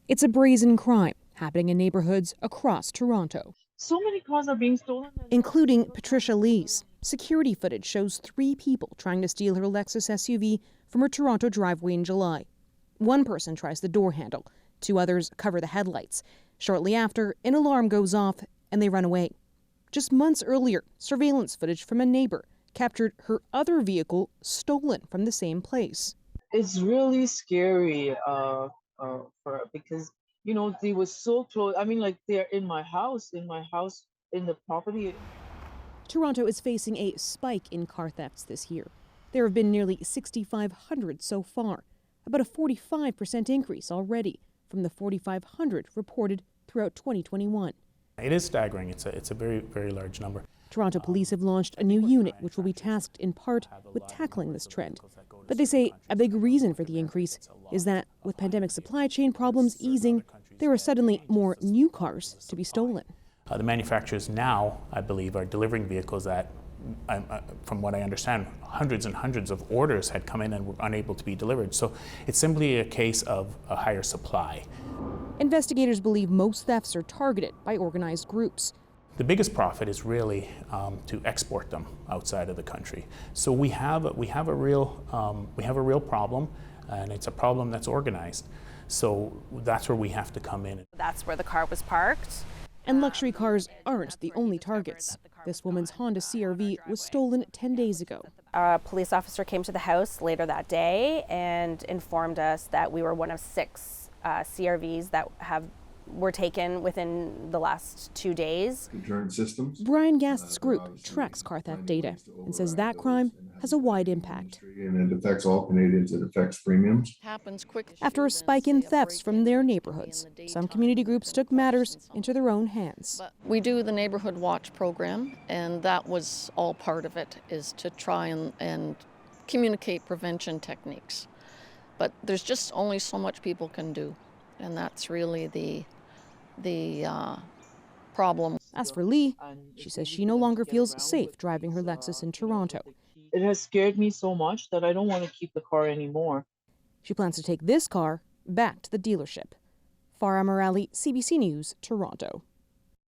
It's a brazen crime happening in neighborhoods across Toronto. So many cars are being stolen. Including Patricia Lee's. Security footage shows 3 people trying to steal her Lexus SUV from her Toronto driveway in July. One person tries the door handle. 2 others cover the headlights. Shortly after, an alarm goes off and they run away. Just months earlier, surveillance footage from a neighbor captured her other vehicle stolen from the same place. It's really scary because they were so close. I mean, like they're in my house, in the property. Toronto is facing a spike in car thefts this year. There have been nearly 6,500 so far, about a 45% increase already from the 4,500 reported throughout 2021. It is staggering. It's a very, very large number. Toronto police have launched a new unit which will be tasked in part with tackling this trend. But they say a big reason for the increase is that with pandemic supply chain problems easing, there are suddenly more new cars to be stolen. The manufacturers now, I believe, are delivering vehicles that, from what I understand, hundreds and hundreds of orders had come in and were unable to be delivered. So it's simply a case of a higher supply. Investigators believe most thefts are targeted by organized groups. The biggest profit is really to export them outside of the country. So we have a real problem, and it's a problem that's organized. So that's where we have to come in. That's where the car was parked. And luxury cars aren't the only targets. This woman's Honda CR-V was stolen 10 days ago. A police officer came to the house later that day and informed us that we were one of 6 CR-Vs that were taken within the last 2 days. Systems. Brian Gast's group tracks car theft data and says that crime has a wide impact. And it affects all Canadians. It affects premiums. Happens quickly. After a spike in thefts from their neighborhoods, some community groups took matters into their own hands. We do the Neighborhood Watch program, and that was all part of it, is to try and communicate prevention techniques. But there's just only so much people can do, and that's really the problem. As for Lee, she says she no longer feels safe driving her Lexus in Toronto. It has scared me so much that I don't want to keep the car anymore. She plans to take this car back to the dealership. Farah Morali, CBC News, Toronto.